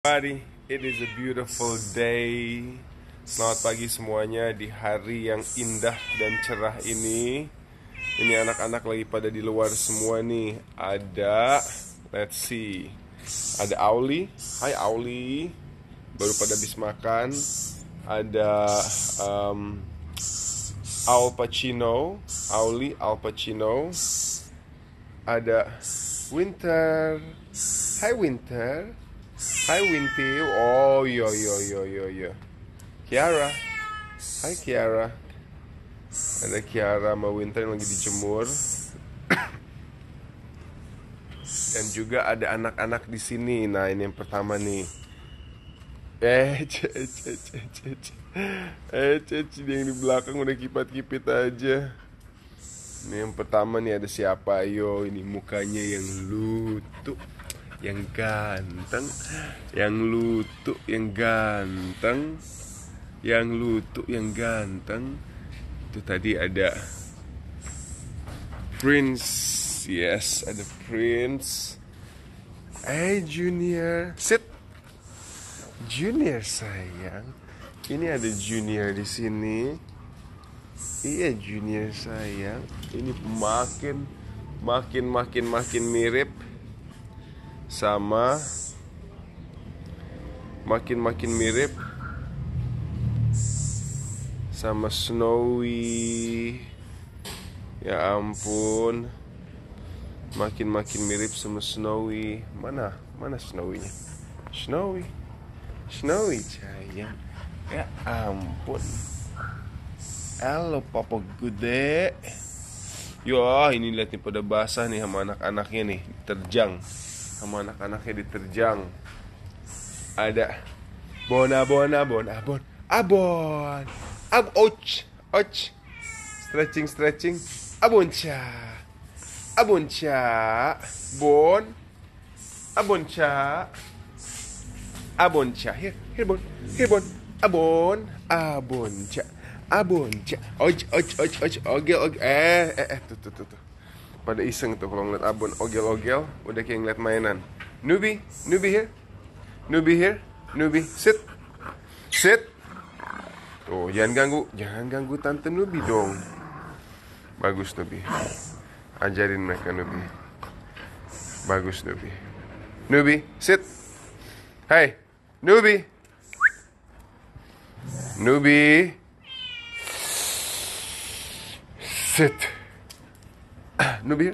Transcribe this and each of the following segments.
Everybody, it is a beautiful day. Selamat pagi semuanya di hari yang indah dan cerah ini. Ini anak-anak lagi pada di luar semua nih. Ada, let's see, ada Auli. Hai Auli, baru pada habis makan. Ada Al Pacino, Auli Al Pacino. Ada Winter. Hai Winter. Hai Winty. Oh yo. Kiara. Hai Kiara. Ada Kiara sama Winter yang lagi dijemur. Dan juga ada anak-anak di sini. Nah, ini yang pertama nih. Dia yang di belakang udah kipit-kipit aja. Ini yang pertama nih, ada siapa? Ayo, ini mukanya yang lutu, yang ganteng, yang lutu, yang ganteng, yang lutu, yang ganteng. Itu tadi ada Prince. Yes, ada Prince. Junior, sit. Junior sayang. Ini ada Junior di sini. Iya, Junior sayang. Ini makin mirip sama makin mirip sama Snowy. Ya ampun, makin mirip sama Snowy. Mana Snowy-nya? Snowy sayang. Ya ampun. Halo Papa Gede. Yo, ini lihat nih pada basah nih sama anak-anaknya nih, diterjang. Sama anak-anaknya diterjang. Ada Abon. Stretching. Abonca. Here Bon. Abonca. Ogel. Tuh. Pada iseng tuh kalau ngeliat Abon ogel, udah kayak ngeliat mainan. Nubi here. Nubi, sit. Tuh, jangan ganggu Tante Nubi dong. Bagus Nubi. Ajarin mereka Nubi. Bagus Nubi. Nubi, sit. Hai, Nubi. Sit. Nubi.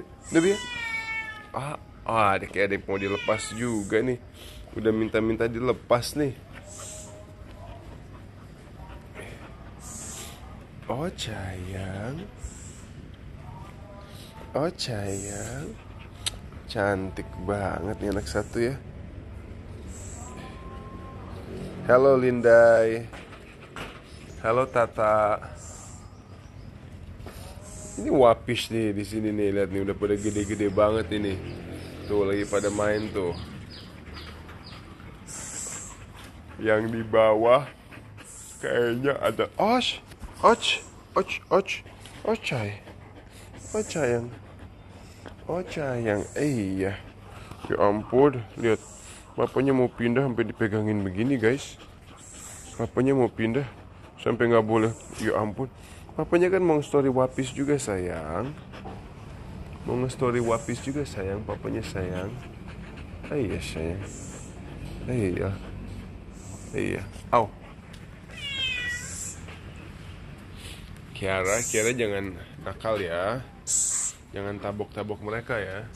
Ada kayak ada yang mau dilepas juga nih. Udah minta dilepas nih. Oh sayang. Cantik banget nih anak satu ya. Halo Lindai. Halo Tata. Ini wapis nih di sini nih, lihat nih udah pada gede-gede banget ini. Tuh lagi pada main tuh. Yang di bawah kayaknya ada Ocayang. Iya. Ya ampun, lihat. Bapaknya mau pindah sampai dipegangin begini, guys. Bapaknya mau pindah sampai nggak boleh. Ya ampun. Papanya kan mau story wapis juga sayang. Papanya sayang. Iya sayang. Iya. Au. Kiara jangan nakal ya. Jangan tabok mereka ya.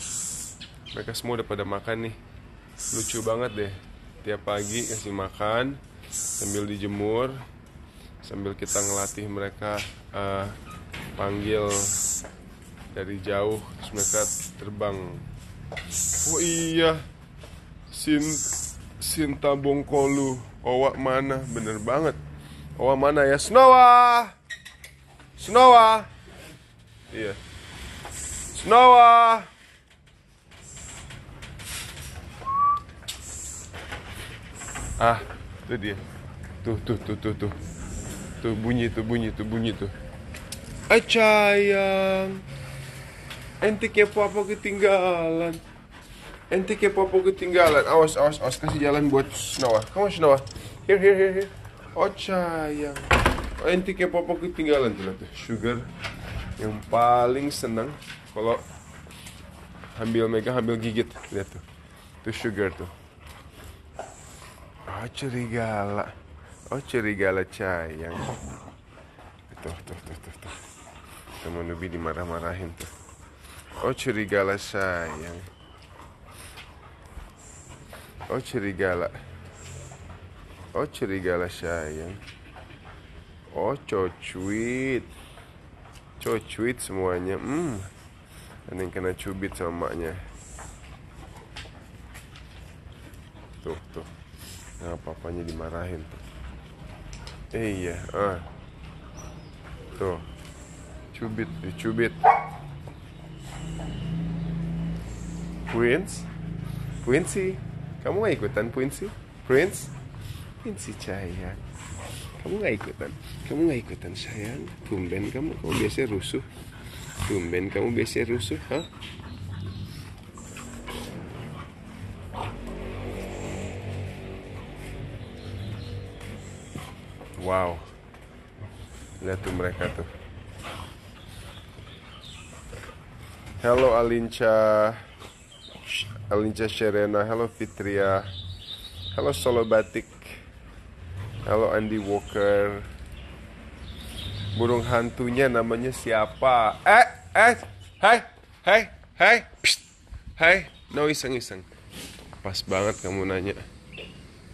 Mereka semua udah pada makan nih. Lucu banget deh. Tiap pagi kasih makan sambil dijemur, sambil kita ngelatih mereka panggil dari jauh, terus mereka terbang. Oh iya, Sinta Bongkolu. Owa mana? Bener banget. Owa mana ya? Snowa. Iya. Snowa. Itu dia. Tuh. Tuh bunyi tuh. Sayang. Ente kepo apa ketinggalan? Ente kayak popo ketinggalan. Awas, awas, awas. Kasih jalan buat Snowa. Come on, Snowa. Here. Oh, sayang. Oh, ente kayak popo ketinggalan tuh, tuh. Sugar yang paling senang kalau ambil gigit. Lihat tuh. Tuh Sugar tuh. Oh, cerigala. Oh, cerigala sayang. Tuh. Teman Nubi dimarah-marahin tuh. Oh, cerigala sayang. Oh, cerigala. Oh, cerigala sayang. Oh, cocuit. Cocuit semuanya. Ada yang kena cubit sama maknya. Tuh. Nah, papanya dimarahin tuh. Iya, tuh. Dicubit. Quincy. Kamu gak ikutan, Quincy? Quincy sayang. Kamu gak ikutan sayang. Tumben kamu biasa rusuh. Hah? Wow. Lihat tuh mereka tuh. Halo Alinca Sherena, halo Fitria, halo Solo Batik, halo Andy Walker. Burung hantunya namanya siapa? Hai, no iseng. Pas banget kamu nanya.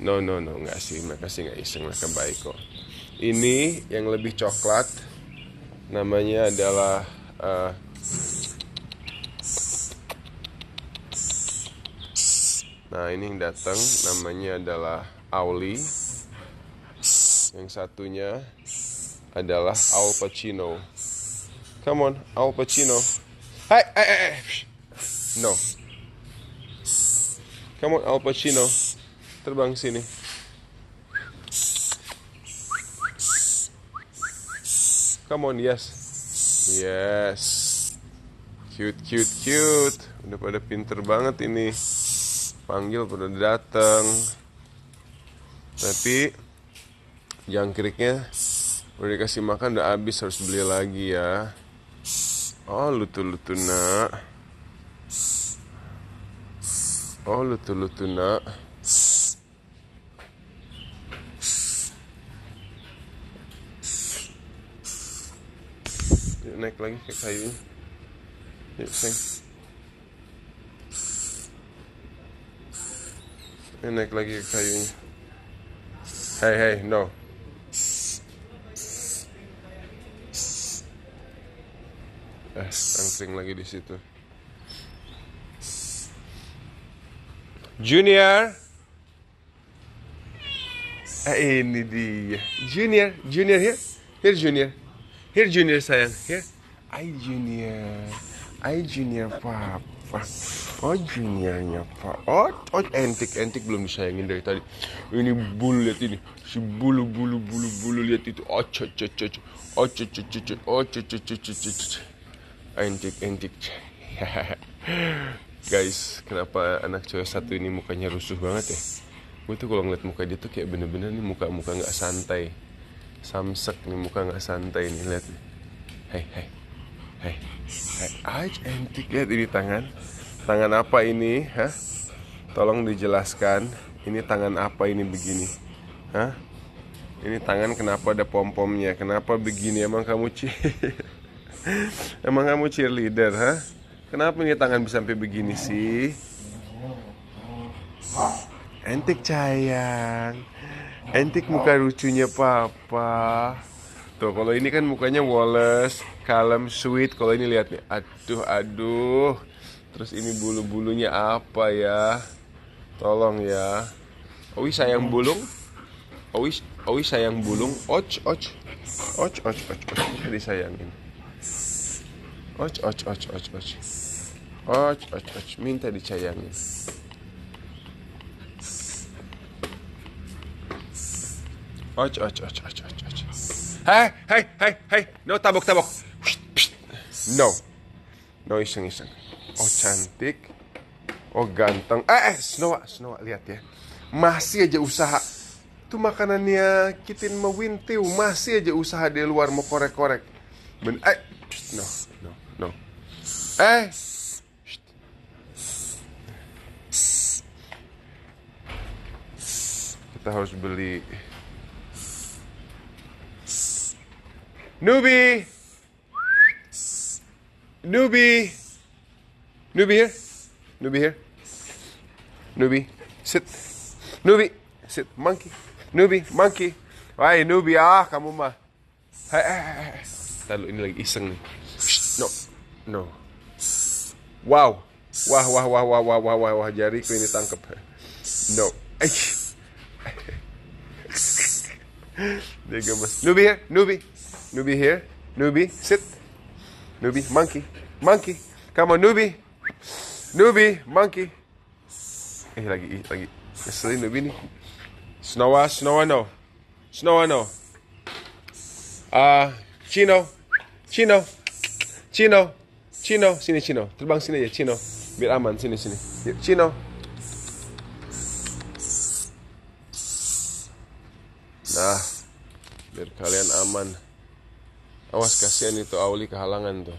No, nggak sih, mereka sih nggak iseng, mereka baik kok. Ini yang lebih coklat, namanya adalah nah ini yang datang namanya adalah Auli. Yang satunya adalah Al Pacino. Come on, Al Pacino. Hai. No. Come on, Al Pacino. Terbang sini. Come on, yes. Cute. Udah pada pinter banget ini. Panggil pada datang. Tapi jangkriknya udah dikasih makan udah habis, harus beli lagi ya. Oh, lutu nak. Yuk, naik lagi ke kayunya. Yuk, sayang. Naik lagi ke kayunya. Hey, no. Angkring lagi di situ. Junior. Ini dia. Junior here. Here Junior sayang. Here. Ay Junior papa. Oh, Juniornya Pak. Oh, entik belum disayangin dari tadi. Ini bulu, lihat ini. Si bulu lihat itu. Entik. Guys, kenapa anak cewek satu ini mukanya rusuh banget ya? Gue tuh kalau ngeliat muka dia tuh kayak bener-bener nih muka nggak santai. Samsek nih, muka nggak santai nih, lihat. Hai, entik, lihat ini tangan apa ini, hah? Tolong dijelaskan, ini tangan apa ini begini, hah? Ini tangan kenapa ada pom-pomnya, kenapa begini, emang kamu cheerleader, hah? Kenapa ini tangan bisa sampai begini sih? Entik sayang, entik muka lucunya papa. Tuh, kalau ini kan mukanya Wallace, kalem, sweet. Kalau ini lihat nih, aduh. Terus ini bulu-bulunya apa ya? Tolong ya. Owi sayang bulung. Owi sayang bulung. Och. Disayangin. Och. Minta disayangin. Och. Hai. No, tabok. No iseng. Oh, Oh ganteng. Snowa, lihat ya. Masih aja usaha. Itu makanannya Kitin mewintiu. Masih aja usaha di luar mau korek-korek. No. Kita harus beli. Nubi here. Nubi, sit. Nubi, sit. Monkey. Hai, Nubi, kamu mah. Hai. Lalu ini lagi iseng nih. No. Wow. Wah, jariku ini tangkep. No. Dia gemes. Nubi here. Nubi, sit. Nubi, monkey. Come on, Nubi, monkey. Lagi. Ngeselin Nubi nih. Snowa no. Chino. Sini Chino. Terbang sini aja Chino. Biar aman sini. Yuk, Chino. Nah, biar kalian aman. Awas, kasihan itu Auli kehalangan tuh.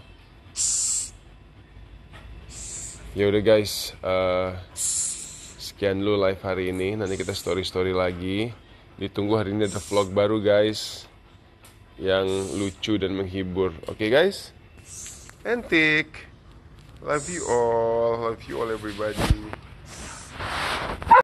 Ya udah guys, sekian dulu live hari ini. Nanti kita story lagi. Ditunggu hari ini ada vlog baru guys, yang lucu dan menghibur. Oke guys, Antik, love you all everybody.